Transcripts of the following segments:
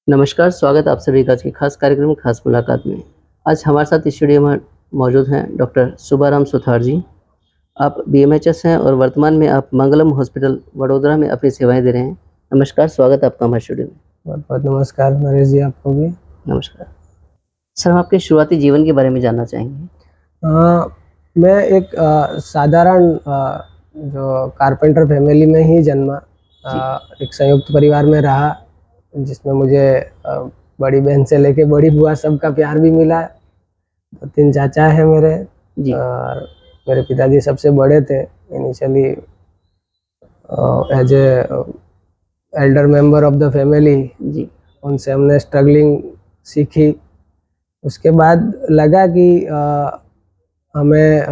नमस्कार, स्वागत है आप सभी का आज के खास कार्यक्रम खास मुलाकात में। आज हमारे साथ स्टूडियो में मौजूद हैं डॉक्टर सुब्बाराम सुथार जी। आप बीएमएचएस हैं और वर्तमान में आप मंगलम हॉस्पिटल वडोदरा में अपनी सेवाएँ दे रहे हैं। नमस्कार, स्वागत है आपका हमारे स्टूडियो में। बहुत-बहुत नमस्कार नरेश जी, आपको भी। नमस्कार। सर, हम आपके शुरुआती जीवन के बारे में जानना चाहेंगे। मैं एक साधारण जो कारपेंटर फैमिली में ही जन्मा। जी, एक संयुक्त परिवार में रहा, जिसमें मुझे बड़ी बहन से लेके बड़ी बुआ सबका प्यार भी मिला। 3 चाचा हैं मेरे जी, और मेरे पिताजी सबसे बड़े थे initially as a elder member of the family. जी, उनसे हमने स्ट्रगलिंग सीखी। उसके बाद लगा कि हमें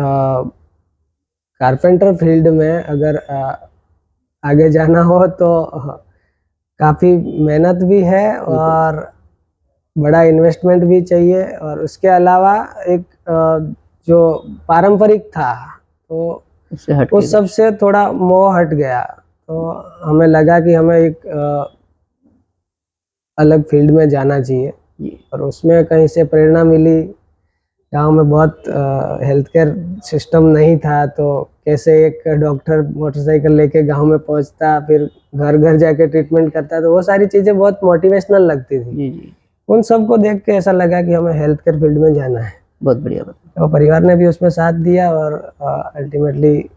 कारपेंटर फील्ड में अगर आगे जाना हो तो काफ़ी मेहनत भी है बिल्कुल, और बड़ा इन्वेस्टमेंट भी चाहिए, और उसके अलावा एक जो पारंपरिक था तो उससे हट के उस सब से थोड़ा मोह हट गया। तो हमें लगा कि हमें एक अलग फील्ड में जाना चाहिए, जी, और उसमें कहीं से प्रेरणा मिली। गाँव में बहुत हेल्थ केयर सिस्टम नहीं था, तो कैसे एक डॉक्टर मोटरसाइकिल लेके गाँव में पहुँचता, फिर घर-घर जाके ट्रीटमेंट करता, तो वो सारी चीज़ें बहुत मोटिवेशनल लगती थी। जी, जी, उन सबको देख के ऐसा लगा कि हमें हेल्थ केयर फील्ड में जाना है। बहुत बढ़िया बात। तो परिवार ने भी उसमें साथ दिया और अल्टीमेटली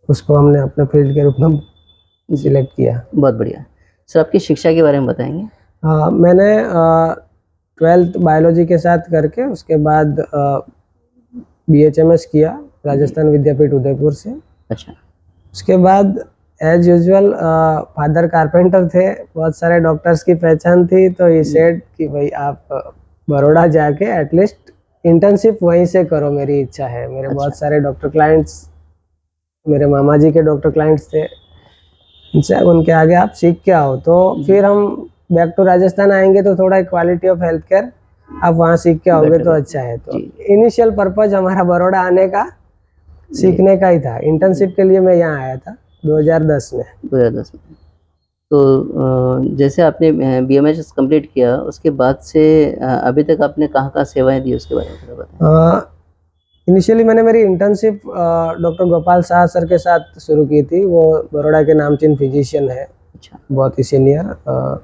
उसको हमने अपने फील्ड के रूप में जी, सिलेक्ट किया। बहुत बढ़िया। सर, आपकी शिक्षा के बारे में बताएँगे? मैंने 12th बायोलॉजी के साथ करके उसके बाद बीएचएमएस किया जी, राजस्थान विद्यापीठ उदयपुर से। अच्छा, उसके बाद एज़ यूजुअल फादर कारपेंटर थे, बहुत सारे डॉक्टर्स की पहचान थी, तो ही जी, सेड कि भई आप बड़ौदा जाके एटलीस्ट इंटर्नशिप वहीं से करो, मेरी इच्छा है। मेरे अच्छा, बहुत सारे डॉक्टर क्लाइंट्स, मेरे मामा जी के डॉक्टर क्लाइंट्स थे, उनसे उनके आगे आप सीख के आओ। तो जी, फिर हम बैक टू राजस्थान आएँगे तो थोड़ा क्वालिटी ऑफ हेल्थ केयर आप वहाँ सीख के आओगे बेटर तो रहता अच्छा है। है। तो जी, इनिशियल पर्पज़ हमारा बड़ौदा आने का जी, सीखने का ही था। जी। इंटर्नशिप के लिए मैं यहाँ आया था 2010 में। 2010 में। तो जैसे आपने बीएमएचएस कंप्लीट किया, उसके बाद से अभी तक आपने कहाँ-कहाँ सेवाएँ दी, उसके बारे में थोड़ा बताएँ? अ, इनिशियली मैंने मेरी internship doctor Gopal Shah sir के साथ शुरू की थी। वो बड़ौदा के नामचीन फिजिशियन हैं, अच्छा, बहुत ही सीनियर।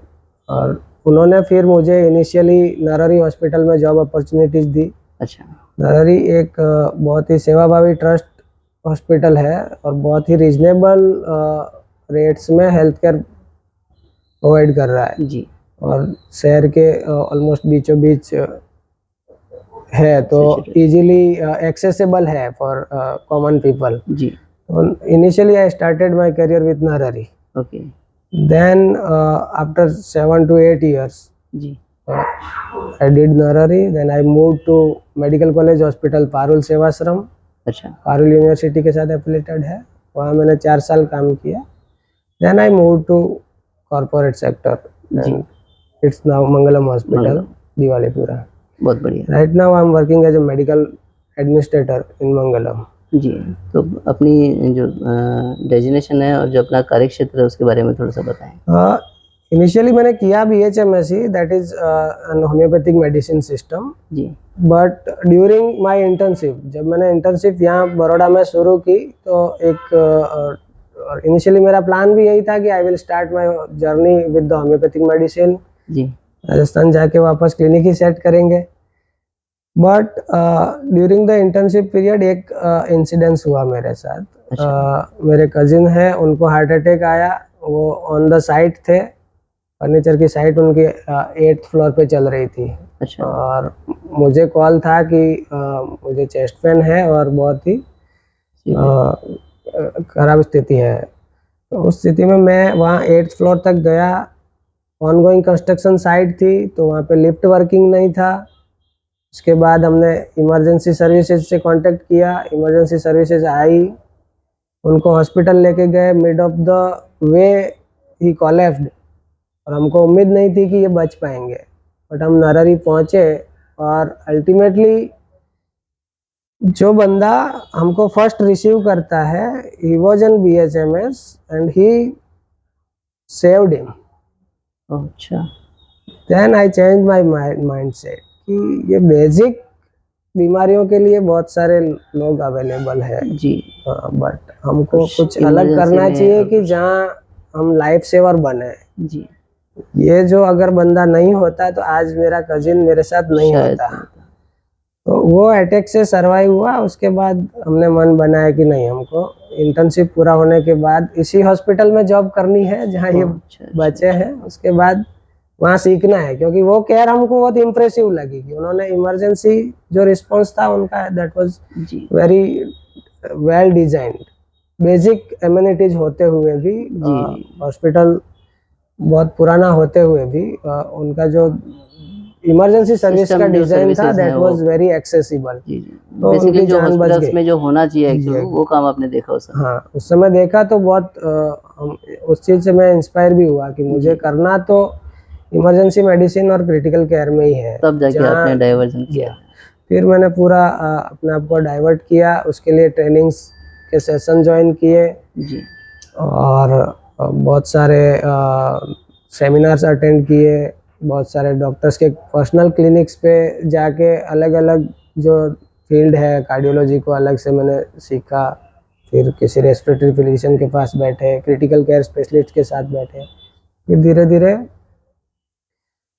और उन्होंने फिर मुझे इनिशियली नरहरी हॉस्पिटल में जॉब अपॉर्च्युनिटीज़ दी। अच्छा, नरहरी एक बहुत ही सेवाभावी ट्रस्ट हॉस्पिटल है और बहुत ही रीज़नेबल रेट्स में हेल्थ केयर प्रोवाइड कर रहा है, जी, और शहर के ऑलमोस्ट बीचों-बीच है, तो सिचुएशन इजीली एक्सेसिबल है फॉर कॉमन पीपल। जी, तो initially I started my career with Narari. Okay, then after 7 to 8 years जी, I did Narari. Then I moved to medical college hospital Parul Sevashram, अच्छा, पारुल यूनिवर्सिटी के साथ एफिलेटेड है। वहाँ मैंने 4 साल काम किया। Then I move to corporate sector जी, and it's now Mangalam hospital, Mangalam, Diwalipura. बहुत बढ़िया। Right now I am working as a medical administrator in Mangalam. जी, तो अपनी जो डेज़िग्नेशन है और जो अपना कार्यक्षेत्र है, उसके बारे में थोड़ा-सा बताएँ? इनिशियली मैंने किया BHMSC, that is an homeopathic medicine system. जी, बट ड्यूरिंग माय इंटर्नशिप, जब मैंने इंटर्नशिप यहाँ बड़ौदा में शुरू की, तो एक और इनिशियली मेरा प्लान भी यही था कि I will start my journey with the homeopathic medicine. जी, राजस्थान जाके वापस क्लिनिक ही सेट करेंगे। But during the internship period एक इंसिडेंस हुआ मेरे साथ। अच्छा, मेरे कजिन है, उनको हार्ट अटैक आया। वो ऑन द साइट थे, फर्नीचर की साइट उनकी 8th फ्लोर पे चल रही थी, अच्छा, और मुझे कॉल था कि मुझे चेस्ट पेन है और बहुत ही सीरियस, खराब स्थिति है। तो उस स्थिति में मैं वहाँ 8th फ्लोर तक गया। ऑनगोइंग कंस्ट्रक्शन साइट थी, तो वहाँ पे लिफ्ट वर्किंग नहीं था। उसके बाद हमने इमरजेंसी सर्विसेज से कांटेक्ट किया, इमरजेंसी सर्विसेज आई, उनको हॉस्पिटल लेके गए। Mid of the way he collapsed, और हमको उम्मीद नहीं थी कि ये बच पाएँगे। बट हम नरहरी पहुँचे, और अल्टीमेटली जो बंदा हमको फर्स्ट रिसीव करता है, he was an BHMS and he saved him. Oh, अच्छा। Then I change my mindset कि ये बेसिक बीमारियों के लिए बहुत सारे लोग अवेलेबल है, जी, बट हमको कुछ कुछ अलग इमरजेंसी करना में चाहिए और कि कुछ। जहाँ हम लाइफ सेवर बने। जी, ये जो अगर बंदा नहीं होता तो आज मेरा कजिन मेरे साथ नहीं शायद होता। नहीं होता। तो वो अटैक से सर्वाइव हुआ, उसके बाद हमने मन बनाया कि नहीं, हमको इंटर्नशिप पूरा होने के बाद इसी हॉस्पिटल में जॉब करनी है जहाँ ये ओह, अच्छा, अच्छा, बचे अच्छा। हैं। उसके बाद वहाँ सीखना है, क्योंकि वो केयर हमको बहुत इम्प्रेसिव लगी कि उन्होंने इमरजेंसी जो रिस्पॉन्स था उनका, दैट वाज जी, very well designed. Basic amenities होते हुए भी, जी, जी। हॉस्पिटल बहुत पुराना होते हुए भी, उनका जो इमरजेंसी सर्विस का सिस्टम जो डिज़ाइन था सर्विसेज़ हैं दैट वो। Was very accessible. जी, जी। तो बेसिकली उनकी जो जान बच हॉस्पिटल्स गई। में जो होना चाहिए एक्चुअल एग्जैक्ट, वो काम आपने देखा उस समय। हाँ, उस समय देखा तो बहुत उस चीज़ से मैं इंस्पायर भी हुआ कि मुझे जी, करना तो इमरजेंसी मेडिसिन और क्रिटिकल केयर में ही है, तब जाके जहाँ आपने डाइवर्जन किया। या फिर मैंने पूरा अपने आप को डाइवर्ट किया, उसके लिए ट्रेनिंग्स के सेशन जॉइन किए जी, और बहुत सारे सेमिनार्स अटेंड किए, बहुत सारे डॉक्टर्स के पर्सनल क्लिनिक्स पे जाके अलग-अलग जो फील्ड है कार्डियोलॉजी को अलग से मैंने सीखा। फिर किसी रेस्पिरेटरी फिजिशियन के पास बैठे, क्रिटिकल केयर स्पेशलिस्ट के साथ बैठे। फिर धीरे-धीरे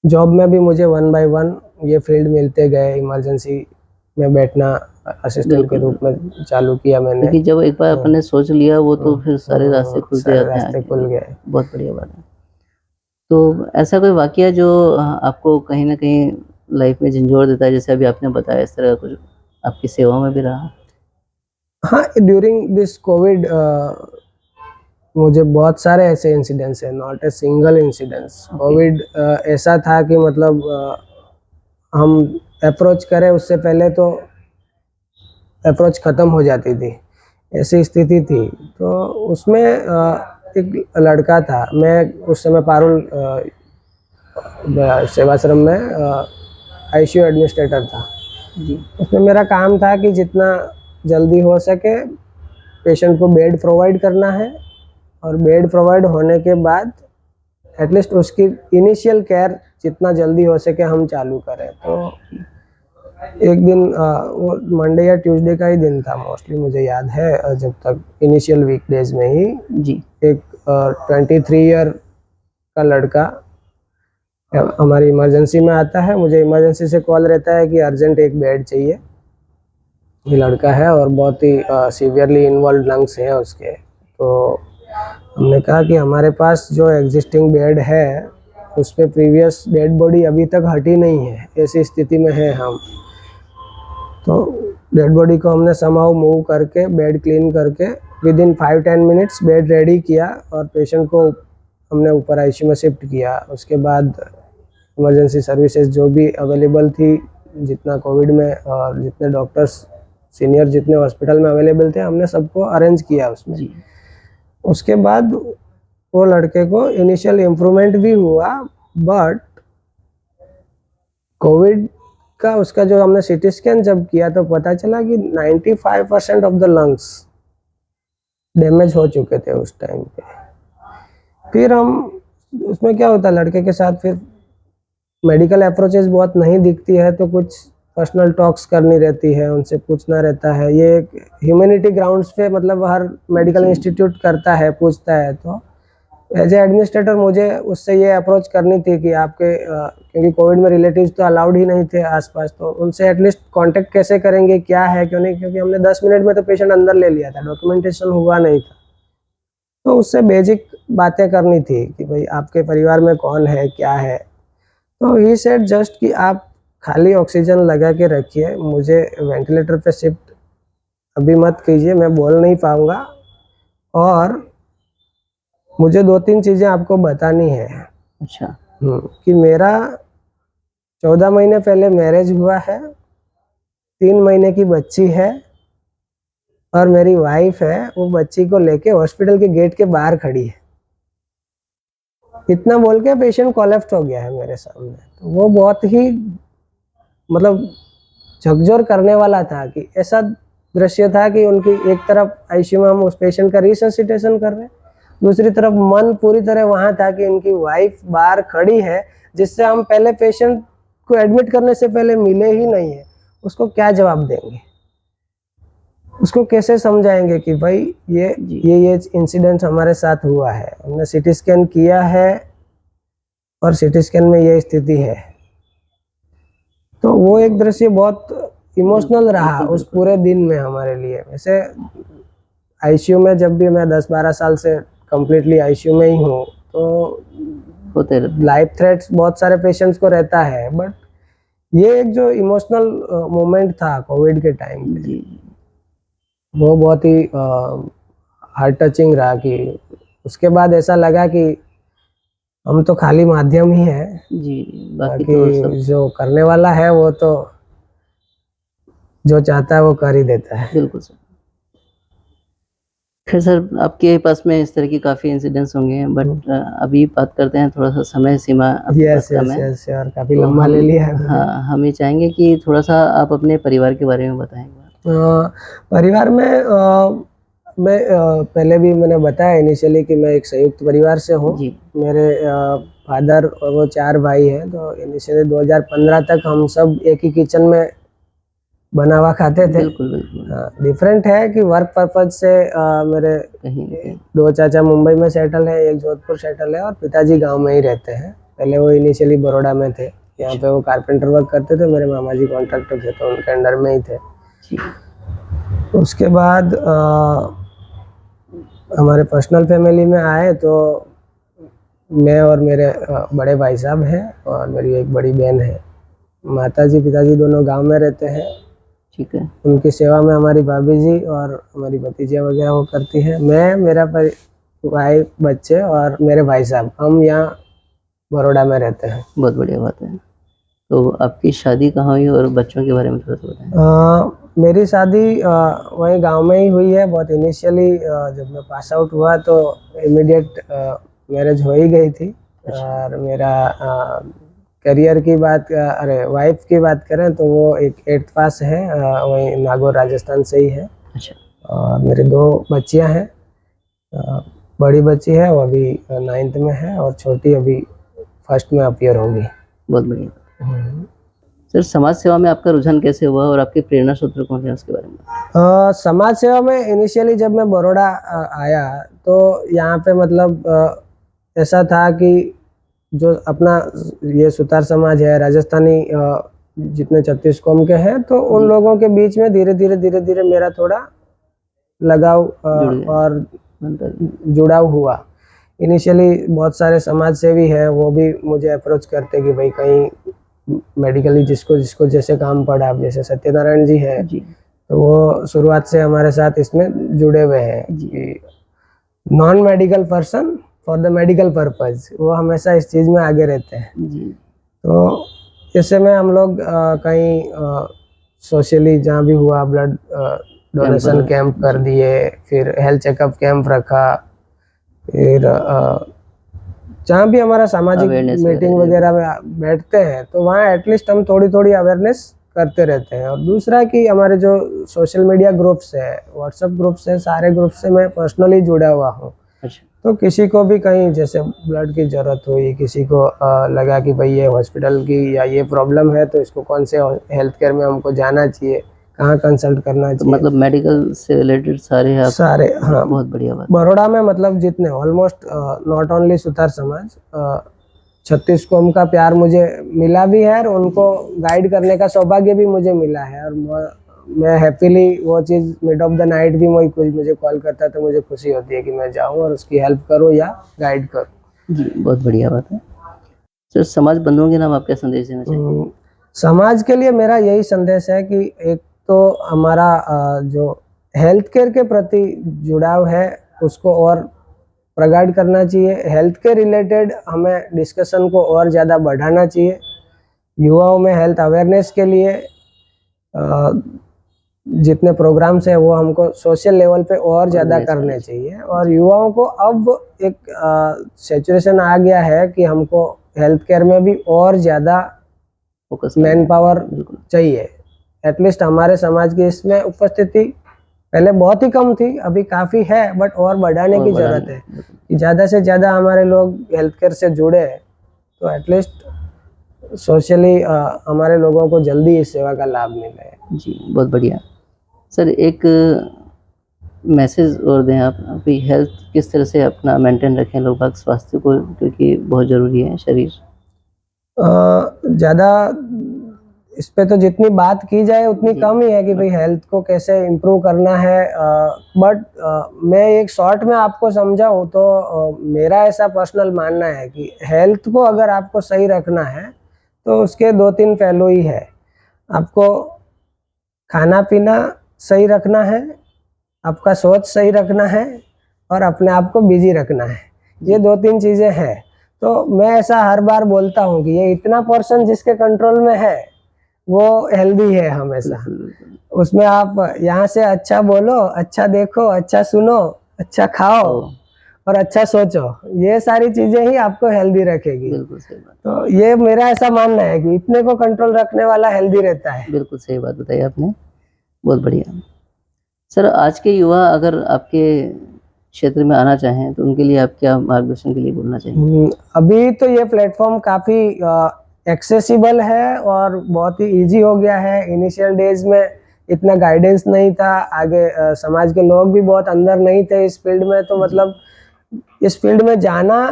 जॉब में भी मुझे वन बाय वन ये फील्ड मिलते गए, इमरजेंसी में बैठना असिस्टेंट के बिल्कुल, रूप बिल्कुल। में चालू किया मैंने। क्योंकि जब एक बार हाँ, अपन ने सोच लिया वो तो फिर सारे रास्ते खुलते सारे जाते हैं रास्ते आगे। खुल जी, गए। बहुत बढ़िया बात है। तो ऐसा कोई वाक़या जो आपको कहीं न कहीं लाइफ़ में झंझोड़ देता है, जैसे अभी आपने बताया इस तरह का कुछ आपकी सेवाओं में भी रहा? हाँ, ड्यूरिंग दिस कोविड मुझे बहुत सारे ऐसे इंसिडेंट्स हैं, not a single incidents. Okay, Covid ऐसा था कि मतलब हम अप्रोच करें उससे पहले तो अप्रोच ख़त्म हो जाती थी, ऐसी स्थिति थी। तो उसमें एक लड़का था, मैं उस समय पारुल सेवाश्रम में आईसीयू एडमिनिस्ट्रेटर था। जी, उसमें मेरा काम था कि जितना जल्दी हो सके पेशेंट को बेड प्रोवाइड करना है, और बेड प्रोवाइड होने के बाद एटलीस्ट उसकी इनिशियल केयर जितना जल्दी हो सके हम चालू करें। तो एक दिन वो मंडे या ट्यूसडे का ही दिन था मोस्टली, मुझे याद है, जब तक इनिशियल वीकडेज में ही जी, एक 23 ईयर का लड़का हमारी इमरजेंसी में आता है। मुझे इमरजेंसी से कॉल रहता है कि अर्जेंट एक बेड चाहिए। ये लड़का है और बहुत ही सीवियरली इन्वॉल्व लंग्स हैं उसके। तो हमने कहा कि हमारे पास जो एग्जिस्टिंग बेड है उस पे प्रीवियस डेड बॉडी अभी तक हटी नहीं है, ऐसी स्थिति में है हम। तो डेड बॉडी को हमने समहाउ मूव करके बेड क्लीन करके with in 5-10 minutes bed ready किया और पेशेंट को हमने ऊपर आईसीयू में शिफ्ट किया। उसके बाद इमरजेंसी सर्विसेज जो भी अवेलेबल थी, जितना कोविड में और जितने डॉक्टर्स सीनियर जितने हॉस्पिटल में अवेलेबल थे, हमने सबको अरेंज किया उसमें। जी, उसके बाद वो लड़के को इनिशियल इम्प्रूवमेंट भी हुआ, बट कोविड का उसका जो हमने सीटी स्कैन जब किया तो पता चला कि 95% ऑफ द लंग्स डैमेज हो चुके थे उस टाइम पे। फिर हम उसमें क्या होता है लड़के के साथ, फिर मेडिकल अप्रोचेस बहुत नहीं दिखती है तो कुछ पर्सनल टॉक्स करनी रहती है, उनसे पूछना रहता है। ये एक ह्यूमैनिटी ग्राउंड्स पे मतलब हर मेडिकल जी, इंस्टीट्यूट करता है, पूछता है। तो एज ए एडमिनिस्ट्रेटर मुझे उससे ये अप्रोच करनी थी कि आपके क्योंकि कोविड में रिलेटिव्स तो अलाउड ही नहीं थे आसपास, तो उनसे एटलीस्ट कांटेक्ट कैसे करेंगे, क्या है क्यों नहीं, क्योंकि हमने 10 मिनट में तो पेशेंट अंदर ले लिया था, डॉक्यूमेंटेशन हुआ नहीं था। तो उससे बेसिक बातें करनी थी कि भाई आपके परिवार में कौन है, क्या है। तो ही सेड जस्ट कि आप खाली ऑक्सीजन लगा के रखिए, मुझे वेंटिलेटर पे शिफ्ट अभी मत कीजिए, मैं बोल नहीं पाऊँगा, और मुझे 2-3 चीज़ें आपको बतानी है। अच्छा, कि मेरा 14 महीने पहले मैरिज हुआ है, 3 महीने की बच्ची है और मेरी वाइफ है, वो बच्ची को लेके हॉस्पिटल के गेट के बाहर खड़ी है। इतना बोल के पेशेंट कोलैप्स हो गया है मेरे सामने। तो वो बहुत ही मतलब झकझोर करने वाला था कि ऐसा दृश्य था कि उनकी एक तरफ आईसीयू में हम उस पेशेंट का रिससिटेशन कर रहे हैं दूसरी तरफ मन पूरी तरह वहाँ था कि इनकी वाइफ बाहर खड़ी है, जिससे हम पहले पेशेंट को एडमिट करने से पहले मिले ही नहीं है, उसको क्या जवाब देंगे, उसको कैसे समझाएंगे कि भाई जी। ये इंसिडेंट हमारे साथ हुआ है, हमने सीटी स्कैन किया है और सीटी स्कैन में ये स्थिति है। तो वो एक दृश्य बहुत इमोशनल रहा बिल्कुल, उस बिल्कुल। पूरे दिन में हमारे लिए। वैसे आईसीयू में जब भी मैं 10-12 साल से कंप्लीटली आईसीयू में ही हूँ, तो होते रहते लाइफ थ्रेट्स बहुत सारे पेशेंट्स को रहता है, बट ये एक जो इमोशनल मोमेंट था कोविड के टाइम हैं। पे, जी, वो बहुत ही हार्ट टचिंग रहा कि उसके बाद ऐसा लगा कि हम तो खाली माध्यम ही है, जी, बाकी बाकी तो सब जो करने वाला है वो तो जो चाहता है वो कर ही देता है। बिल्कुल सर। खैर सर, आपके पास में इस तरह की काफ़ी इंसिडेंट्स होंगे, बट अभी बात करते हैं, थोड़ा-सा समय सीमा आपके पास यस कम यस है, यस यार, काफ़ी तो लंबा हम ले लिया है मैंने। हाँ, हम ये चाहेंगे कि थोड़ा-सा आप अपने परिवार के बारे में बताएँ एक बार। परिवार में मैं पहले भी मैंने बताया इनिशियली कि मैं एक संयुक्त परिवार से हूँ। जी, मेरे फादर और वो 4 भाई हैं, तो इनिशियली 2015 तक हम सब एक ही किचन में बना हुआ खाते थे। बिल्कुल, बिल्कुल, डिफरेंट है कि वर्क पर्पज़ से मेरे कहीं न कहीं। 2 चाचा मुंबई में सेटल है, एक जोधपुर सेटल है और पिताजी गाँव में ही रहते हैं। पहले वो इनिशियली बड़ौदा में थे, यहाँ पे वो कारपेंटर वर्क करते थे, मेरे मामा जी कॉन्ट्रैक्टर थे तो उनके अंडर में ही थे। जी, उसके बाद हमारे पर्सनल फैमिली में आए तो मैं और मेरे बड़े भाई साहब हैं और मेरी एक बड़ी बहन है। माताजी पिताजी दोनों गांव में रहते हैं, ठीक है, उनकी सेवा में हमारी भाभी जी और हमारी भतीजियाँ वगैरह वो करती हैं। मैं, मेरा भाई, बच्चे और मेरे भाई साहब, हम यहाँ बड़ौदा में रहते हैं। बहुत बढ़िया बात है। तो आपकी शादी कहाँ हुई और बच्चों के बारे में थोड़ा-सा बताएँ? मेरी शादी वहीं गांव में ही हुई है। बहुत इनिशियली जब मैं पास आउट हुआ तो इमीडिएट मैरिज हो ही गई थी। अच्छा, और मेरा करियर की बात अरे वाइफ की बात करें तो वो एक 8th पास है, वहीं नागौर राजस्थान से ही है। अच्छा, और मेरे 2 बच्चियां हैं। अ, बड़ी बच्ची है वो अभी 9th में है और छोटी अभी फर्स्ट में अपीयर होगी। बहुत बढ़िया। हम्म। सर, समाज सेवा में आपका रुझान कैसे हुआ और आपके प्रेरणा स्रोत कौन हैं उसके बारे में? समाज सेवा में इनिशियली जब मैं बड़ौदा आया तो यहाँ पे मतलब ऐसा था कि जो अपना ये सुतार समाज है राजस्थानी, जितने 36 कौम के हैं, तो उन जी, लोगों के बीच में धीरे धीरे मेरा थोड़ा लगाव जुड़ गए, और बनता गया। जुड़ाव हुआ। इनिशियली बहुत सारे समाज सेवी है वो भी मुझे अप्रोच करते कि भाई कहीं मेडिकली जिसको जिसको जैसे काम पड़ा, अब जैसे सत्यनारायण जी है जी, तो वो शुरुआत से हमारे साथ इसमें जुड़े हुए हैं जी, कि non medical person for the medical purpose, वो हमेशा इस चीज़ में आगे रहते हैं। जी, तो ऐसे में हम लोग कहीं सोशली जहाँ भी हुआ ब्लड कैंप डोनेशन वगैरह, कैंप कर जी, दिए, फिर हेल्थ चेकअप कैंप रखा, फिर जहाँ भी हमारा सामाजिक अवेयरनेस मीटिंग वगैरह वगैरह में बैठते हैं तो वहाँ एटलीस्ट हम थोड़ी थोड़ी अवेयरनेस करते रहते हैं। और दूसरा कि हमारे जो सोशल मीडिया ग्रुप्स है, व्हाट्सएप ग्रुप्स है, सारे ग्रुप्स से मैं पर्सनली जुड़ा हुआ हूँ। अच्छा, तो किसी को भी कहीं जैसे ब्लड की ज़रूरत हुई, किसी को लगा कि भाई ये हॉस्पिटल की या ये प्रॉब्लम है तो इसको कौन से हेल्थ केयर में हमको जाना चाहिए, कहाँ कंसल्ट करना तो चाहिए, मतलब मेडिकल से रिलेटेड सारे आप सारे, हाँ। बहुत बढ़िया बात है। बड़ौदा में मतलब जितने ऑलमोस्ट नॉट ओनली सुतार समाज, 36 कौम का प्यार मुझे मिला भी है और उनको गाइड करने का सौभाग्य भी मुझे मिला है। और मैं हैप्पीली वो चीज़ मिड ऑफ द नाइट भी कोई मुझे कॉल करता है तो मुझे खुशी होती है कि मैं जाऊं और उसकी हेल्प करूं या गाइड करूं। जी, बहुत बढ़िया बात है। सर, समाज बंधुओं के नाम आप क्या संदेश देना चाहेंगे? समाज के लिए मेरा यही संदेश है कि एक तो हमारा जो हेल्थ केयर के प्रति जुड़ाव है उसको और प्रगाढ़ करना चाहिए। हेल्थ के रिलेटेड हमें डिस्कशन को और ज़्यादा बढ़ाना चाहिए। युवाओं में हेल्थ अवेयरनेस के लिए जितने प्रोग्राम्स हैं वो हमको सोशल लेवल पे और ज़्यादा ऑर्गेनाइज़ करना करने चाहिए। चाहिए। और युवाओं को अब एक सैचुरेशन आ गया है कि हमको हेल्थ केयर में भी और ज़्यादा फ़ोकस करना मैन है। पावर बिल्कुल, चाहिए। एटलीस्ट हमारे समाज की इसमें उपस्थिति पहले बहुत ही कम थी, अभी काफ़ी है, बट और बढ़ाने और की बढ़ाने ज़रूरत है बिल्कुल, कि ज़्यादा से ज़्यादा हमारे लोग हेल्थ केयर से जुड़े, तो एटलीस्ट सोशली हमारे लोगों को जल्दी इस सेवा का लाभ मिले। जी, बहुत बढ़िया। सर एक मैसेज और दें आप अभी हेल्थ किस तरह से अपना मेंटेन रखें लोग बाग स्वास्थ्य को क्योंकि बहुत ज़रूरी है शरीर। ज़्यादा इस पे तो जितनी बात की जाए उतनी जी, कम ही है कि भाई हेल्थ को कैसे इम्प्रूव करना है, बट मैं एक शॉर्ट में आपको समझाऊँ तो मेरा ऐसा पर्सनल मानना है कि हेल्थ को अगर आपको सही रखना है तो उसके 2-3 पहलू ही है। आपको खाना-पीना सही रखना है, आपका सोच सही रखना है और अपने आप को बिज़ी रखना है। ये 2-3 चीज़ें हैं। तो मैं ऐसा हर बार बोलता हूँ कि ये इतना पोर्शन जिसके कंट्रोल में है, वो हेल्दी है हमेशा। बिल्कुल, बिल्कुल। उसमें आप यहाँ से अच्छा बोलो, अच्छा देखो, अच्छा सुनो, अच्छा खाओ ओह! और अच्छा सोचो। ये सारी चीज़ें ही आपको हेल्दी रखेगी। बिल्कुल सही बात। तो ये मेरा ऐसा मानना है कि इतने को कंट्रोल रखने वाला हेल्दी रहता है। बिल्कुल सही बात बताई आपने, बहुत बढ़िया। सर आज के युवा अगर आपके क्षेत्र में आना चाहें तो उनके लिए आप क्या मार्गदर्शन के लिए बोलना चाहेंगे? अभी तो ये प्लेटफ़ॉर्म काफ़ी एक्सेसिबल है और बहुत ही ईज़ी हो गया है। इनिशियल डेज़ में इतना गाइडेंस नहीं था, आगे समाज के लोग भी बहुत अंदर नहीं थे इस फ़ील्ड में, तो जी, मतलब इस फ़ील्ड में जाना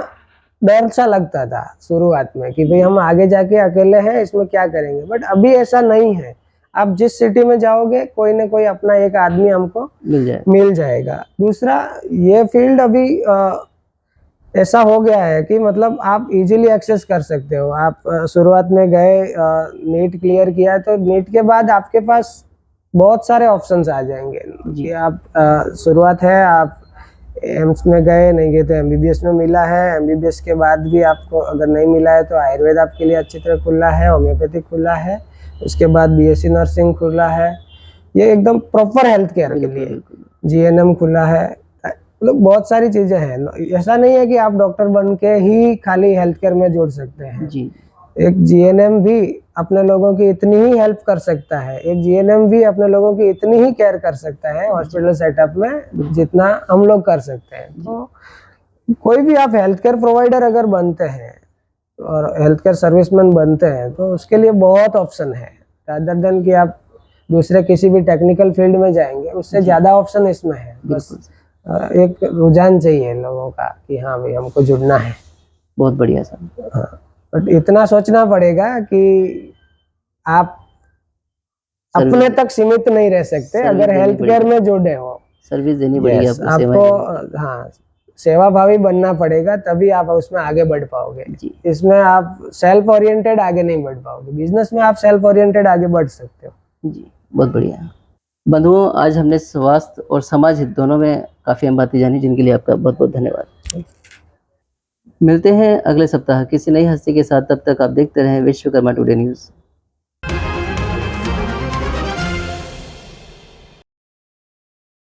डर सा लगता था शुरुआत में कि भई जी, हम आगे जाके अकेले हैं, इसमें क्या करेंगे? बट अभी ऐसा नहीं है। आप जिस सिटी में जाओगे, कोई न कोई अपना एक आदमी हमको मिल जाए। मिल जाएगा। दूसरा, ये फ़ील्ड अभी ऐसा हो गया है कि मतलब आप इज़िली एक्सेस कर सकते हो। आप शुरुआत में गए, नीट क्लियर किया तो नीट के बाद आपके पास बहुत सारे ऑप्शंस आ जाएँगे कि जी, आप शुरुआत है, आप एम्स में गए, नहीं गए तो एमबीबीएस में मिला है, एमबीबीएस के बाद भी आपको अगर नहीं मिला है तो आयुर्वेद आपके लिए अच्छी तरह खुला है, होम्योपैथिक खुला है, उसके बाद बीएससी नर्सिंग खुला है। ये एकदम प्रॉपर हेल्थ केयर के बिल्कुल, लिए। बिल्कुल। जीएनएम खुला है। मतलब बहुत सारी चीज़ें हैं। ऐसा नहीं है कि आप डॉक्टर बन के ही खाली हेल्थ केयर में जुड़ सकते हैं। जी, एक जीएनएम भी अपने लोगों की इतनी ही हेल्प कर सकता है, एक जीएनएम भी अपने लोगों की इतनी ही केयर कर सकता है जी, हॉस्पिटल सेटअप में, बिल्कुल, जितना हम लोग कर सकते हैं। जी, तो कोई भी आप हेल्थ केयर प्रोवाइडर अगर बनते हैं और हेल्थ केयर सर्विसमैन बनते हैं, तो उसके लिए बहुत ऑप्शन है। रादर देन कि आप दूसरे किसी भी टेक्निकल फील्ड में जाएँगे, उससे जी, ज़्यादा ऑप्शन इसमें है। बस बिल्कुल, एक रुझान चाहिए लोगों का कि हाँ भाई हमको जुड़ना है। बहुत बढ़िया सर। हाँ, बट इतना सोचना पड़ेगा कि आप सर्विस अपने तक सीमित नहीं रह सकते सर्विस अगर देनी हेल्थ केयर पड़ेगी, में जुड़े हो। सर्विस देनी पड़ेगी यस, आपको, सेवाएँ आपको देनी पड़ेगी। हाँ, सेवाभावी बनना पड़ेगा तभी आप उसमें आगे बढ़ पाओगे। जी, इसमें आप सेल्फ ओरिएंटेड आगे नहीं बढ़ पाओगे। बिज़नेस में आप सेल्फ ओरिएंटेड आगे बढ़ सकते हो। जी, बहुत बढ़िया। बंधुओं आज हमने स्वास्थ्य और समाज हित दोनों में काफ़ी अहम बातें जानी जिनके लिए आपका बहुत-बहुत धन्यवाद। मिलते हैं अगले सप्ताह किसी नई हस्ती के साथ, तब तक आप देखते रहें विश्वकर्मा टुडे न्यूज़।